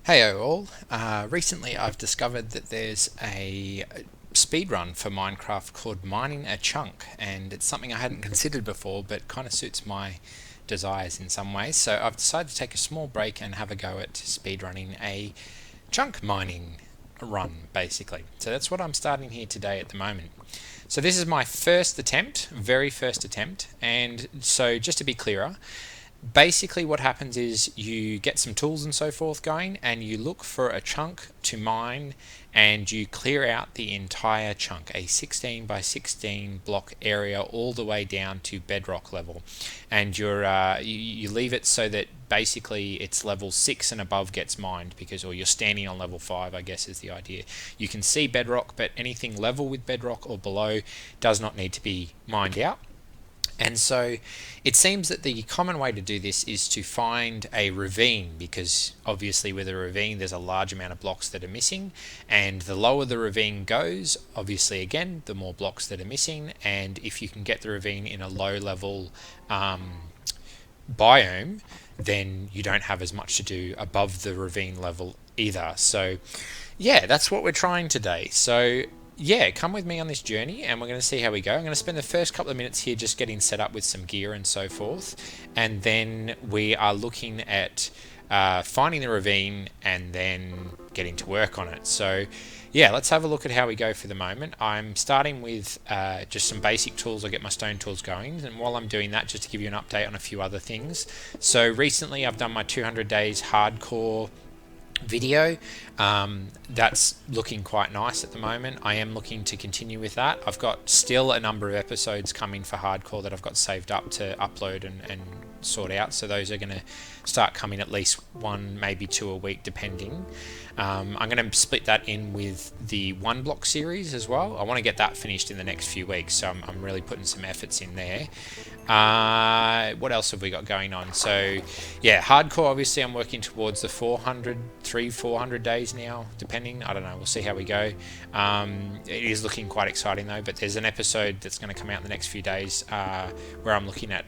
Hey all, recently I've discovered that there's a speedrun for Minecraft called Mining a Chunk, and it's something I hadn't considered before but kind of suits my desires in some ways. So I've decided to take a small break and have a go at speedrunning a chunk mining run, basically. So that's what I'm starting here today at the moment. So this is my first attempt, very first attempt, and so just to be clearer, basically what happens is you get some tools and so forth going and you look for a chunk to mine and you clear out the entire chunk, a 16 by 16 block area all the way down to bedrock level, and you leave it so that basically it's level 6 and above gets mined, because, or you're standing on level 5, I guess is the idea. You can see bedrock, but anything level with bedrock or below does not need to be mined out. And so it seems that the common way to do this is to find a ravine, because obviously with a ravine there's a large amount of blocks that are missing, and the lower the ravine goes, obviously again, the more blocks that are missing. And if you can get the ravine in a low level biome, then you don't have as much to do above the ravine level either. So yeah, that's what we're trying today. So yeah, come with me on this journey and we're going to see how we go. I'm going to spend the first couple of minutes here just getting set up with some gear and so forth, and then we are looking at finding the ravine and then getting to work on it. So yeah, let's have a look at how we go for the moment. I'm starting with just some basic tools. I'll get my stone tools going, and while I'm doing that, just to give you an update on a few other things. So recently I've done my 200 days hardcore video. That's looking quite nice at the moment. I am looking to continue with that. I've got still a number of episodes coming for hardcore that I've got saved up to upload and sort out, so those are going to start coming at least one, maybe two a week depending. I'm going to split that in with the one block series as well. I want to get that finished in the next few weeks, so I'm really putting some efforts in there. What else have we got going on? So yeah, hardcore, obviously I'm working towards the 400 days now, depending. I don't know, we'll see how we go. It is looking quite exciting though, but there's an episode that's going to come out in the next few days where I'm looking at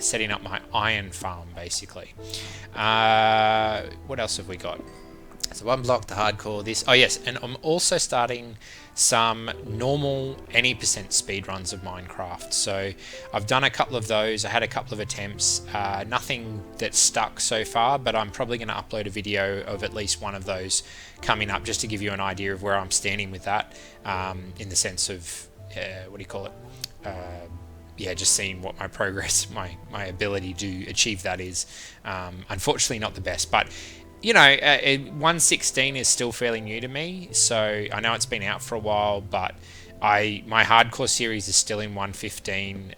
setting up my iron farm, basically. What else have we got? So one block, the hardcore, this. Oh yes, and I'm also starting some normal any percent speed runs of Minecraft. So I've done a couple of those. I had a couple of attempts. Nothing that's stuck so far, but I'm probably going to upload a video of at least one of those coming up, just to give you an idea of where I'm standing with that, in the sense of what do you call it? Yeah, just seeing what my progress, my ability to achieve that is. Unfortunately not the best, but you know, 116 is still fairly new to me, so I know it's been out for a while, but my hardcore series is still in 115,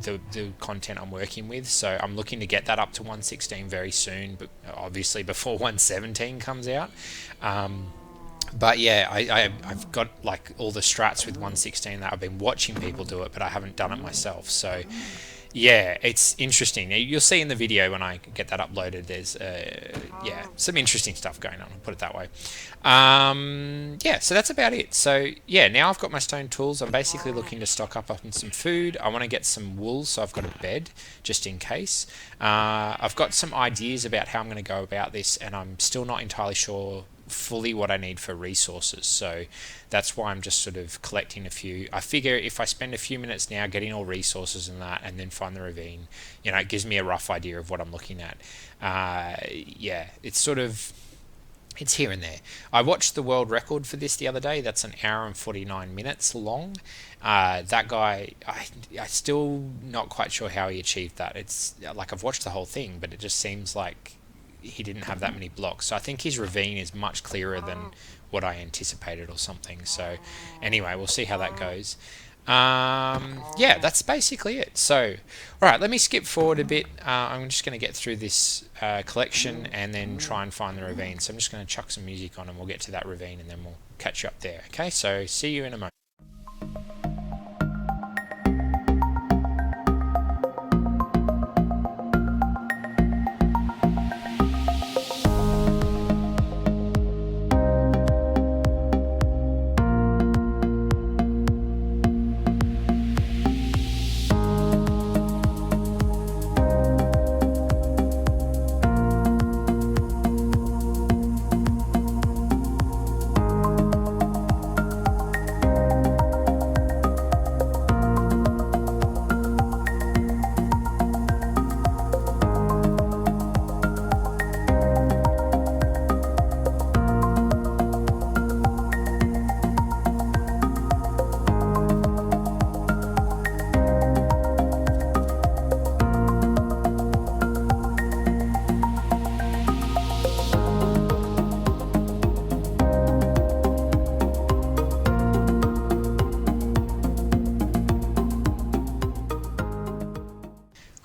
the content I'm working with, so I'm looking to get that up to 116 very soon, but obviously before 117 comes out. But yeah, I've got like all the strats with 116 that I've been watching people do it, but I haven't done it myself. So yeah, it's interesting. You'll see in the video when I get that uploaded, there's yeah, some interesting stuff going on, I'll put it that way. Yeah, so that's about it. So yeah, now I've got my stone tools. I'm basically looking to stock up on some food. I want to get some wool, so I've got a bed just in case. I've got some ideas about how I'm going to go about this, and I'm still not entirely sure fully what I need for resources, so that's why I'm just sort of collecting a few. I figure if I spend a few minutes now getting all resources and that, and then find the ravine, you know, it gives me a rough idea of what I'm looking at. Yeah, it's sort of, it's here and there. I watched the world record for this the other day. That's an hour and 49 minutes long. That guy, I still not quite sure how he achieved that. It's like, I've watched the whole thing, but it just seems like he didn't have that many blocks. So I think his ravine is much clearer than what I anticipated or something. So anyway, we'll see how that goes. Yeah, that's basically it. So alright, let me skip forward a bit. I'm just going to get through this collection and then try and find the ravine. So I'm just going to chuck some music on and we'll get to that ravine and then we'll catch you up there. Okay, so see you in a moment.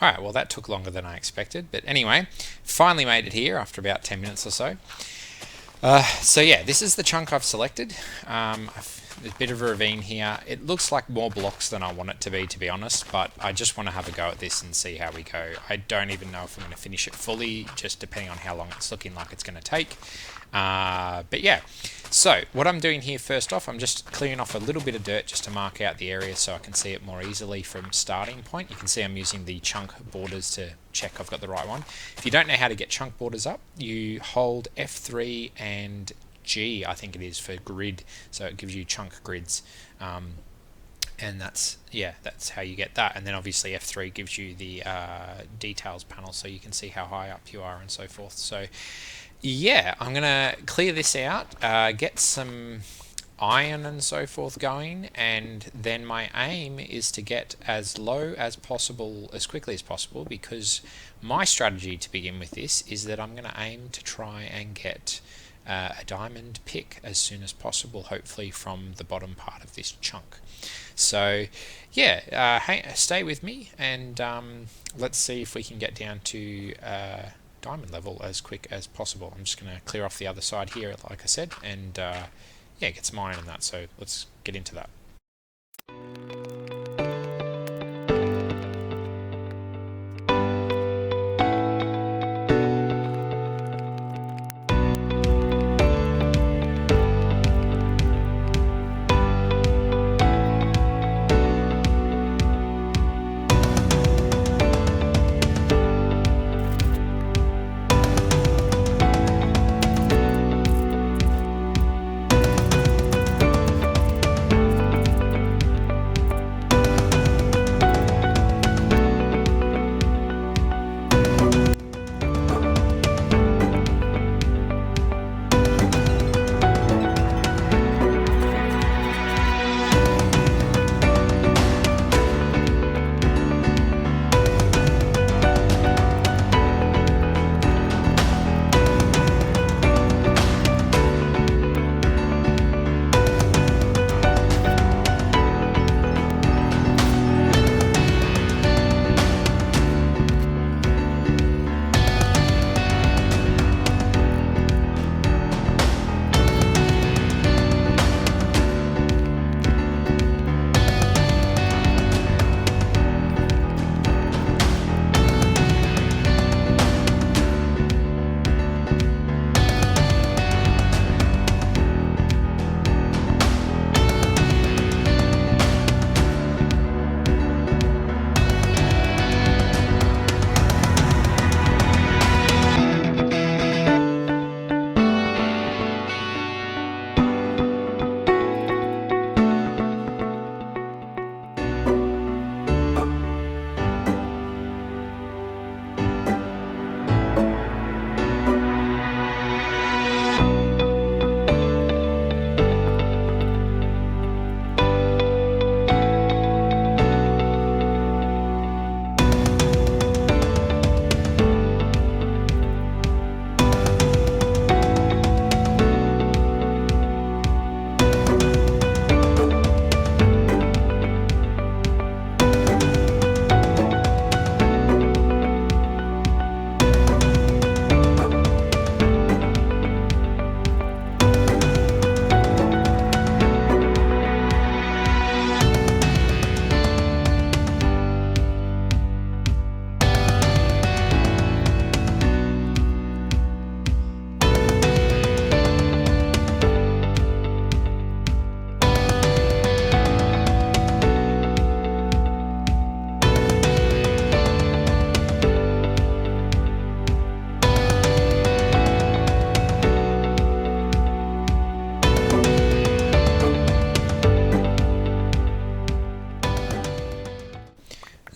Alright, well that took longer than I expected, but anyway, finally made it here after about 10 minutes or so. So yeah, this is the chunk I've selected. There's a bit of a ravine here. It looks like more blocks than I want it to be honest, but I just want to have a go at this and see how we go. I don't even know if I'm going to finish it fully, just depending on how long it's looking like it's going to take. But yeah, so what I'm doing here first off, I'm just clearing off a little bit of dirt just to mark out the area so I can see it more easily from starting point. You can see I'm using the chunk borders to check I've got the right one. If you don't know how to get chunk borders up, you hold F3 and G, I think it is, for grid, so it gives you chunk grids, and that's how you get that. And then obviously F3 gives you the details panel, so you can see how high up you are and so forth. So yeah, I'm gonna clear this out, get some iron and so forth going, and then my aim is to get as low as possible as quickly as possible, because my strategy to begin with this is that I'm going to aim to try and get a diamond pick as soon as possible, hopefully from the bottom part of this chunk. So yeah, stay with me, and let's see if we can get down to diamond level as quick as possible. I'm just going to clear off the other side here, like I said, and yeah, get some iron in that, so let's get into that.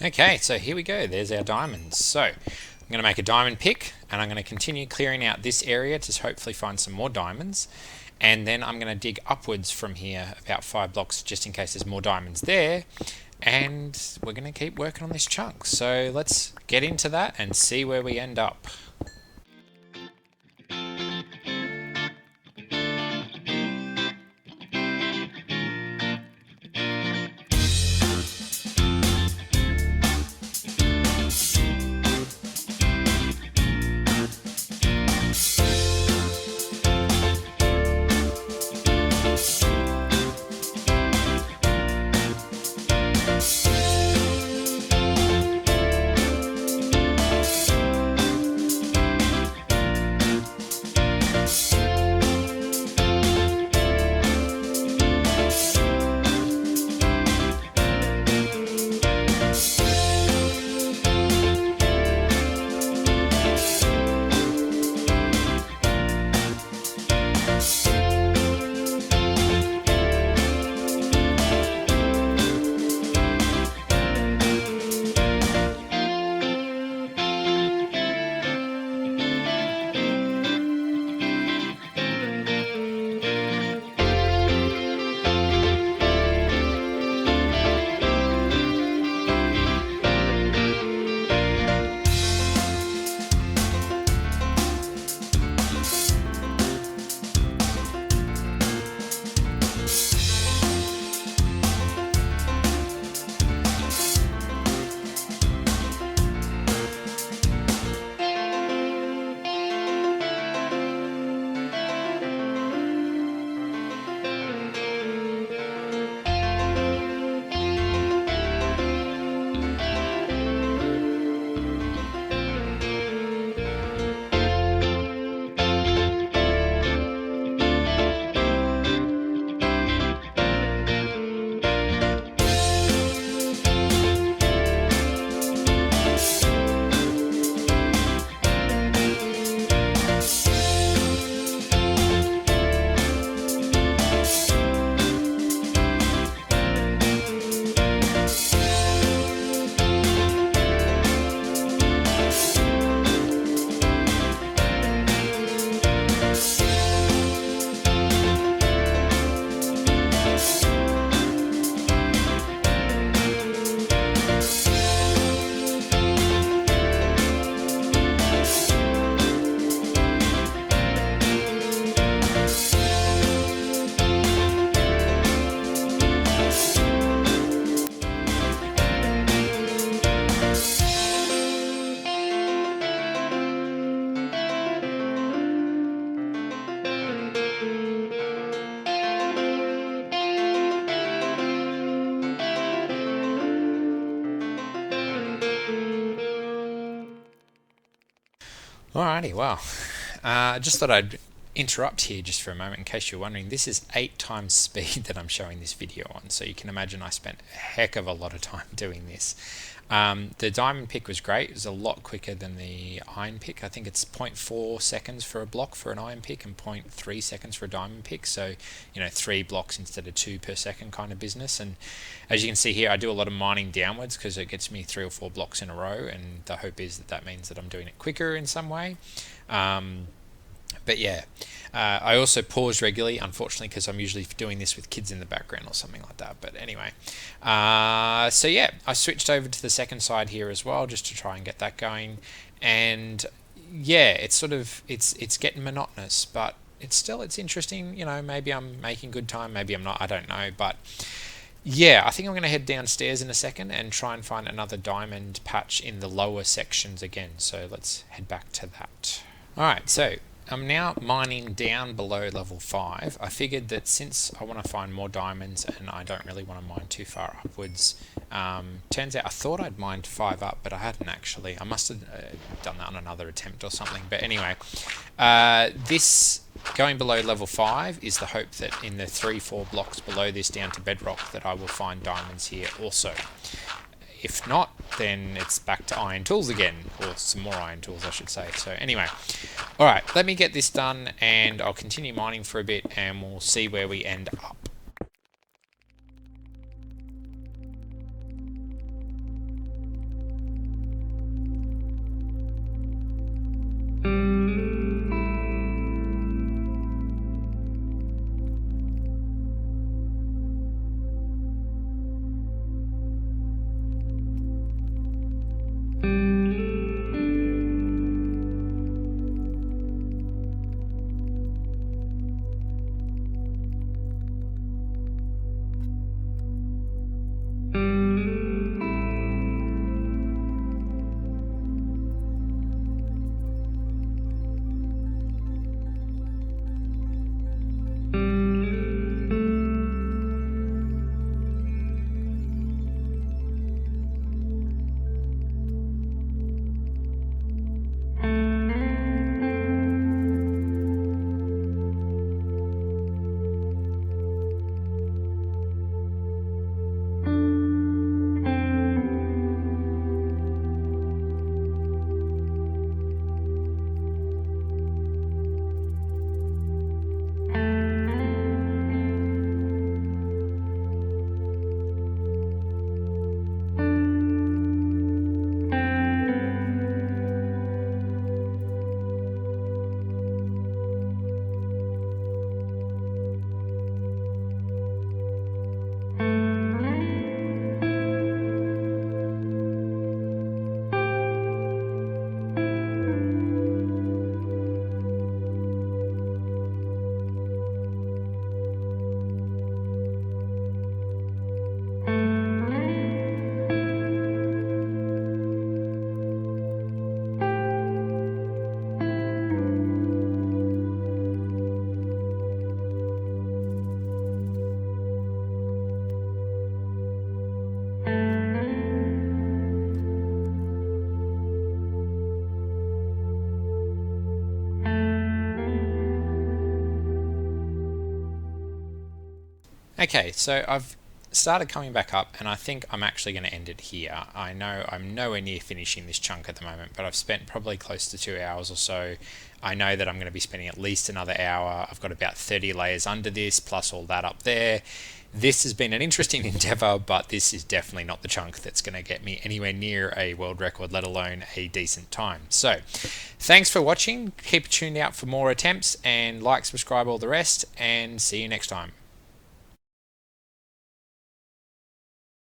Okay, so here we go, there's our diamonds. So I'm going to make a diamond pick, and I'm going to continue clearing out this area to hopefully find some more diamonds, and then I'm going to dig upwards from here about 5 blocks just in case there's more diamonds there, and we're going to keep working on this chunk. So let's get into that and see where we end up. Alrighty, well, just thought I'd interrupt here just for a moment in case you're wondering. This is 8 times speed that I'm showing this video on, so you can imagine I spent a heck of a lot of time doing this. The diamond pick was great. It was a lot quicker than the iron pick. I think it's 0.4 seconds for a block for an iron pick and 0.3 seconds for a diamond pick. So, 3 blocks instead of 2 per second kind of business. And as you can see here, I do a lot of mining downwards because it gets me 3 or 4 blocks in a row. And the hope is that that means that I'm doing it quicker in some way. But yeah, I also pause regularly, unfortunately, because I'm usually doing this with kids in the background or something like that. But anyway, so yeah, I switched over to the second side here as well, just to try and get that going. And yeah, it's sort of, it's getting monotonous, but it's interesting. Maybe I'm making good time, maybe I'm not, I don't know. But yeah, I think I'm going to head downstairs in a second and try and find another diamond patch in the lower sections again. So let's head back to that. All right, so I'm now mining down below level 5. I figured that since I want to find more diamonds and I don't really want to mine too far upwards, turns out I thought I'd mined 5 up, but I hadn't actually. I must have done that on another attempt or something. But anyway, this going below level 5 is the hope that in the 3-4 blocks below this down to bedrock that I will find diamonds here also. If not, then it's back to iron tools again, or some more iron tools I should say. So anyway, alright, let me get this done and I'll continue mining for a bit and we'll see where we end up. Okay, so I've started coming back up and I think I'm actually going to end it here. I know I'm nowhere near finishing this chunk at the moment, but I've spent probably close to 2 hours or so. I know that I'm going to be spending at least another hour. I've got about 30 layers under this, plus all that up there. This has been an interesting endeavor, but this is definitely not the chunk that's going to get me anywhere near a world record, let alone a decent time. So, thanks for watching. Keep tuned out for more attempts and like, subscribe, all the rest, and see you next time.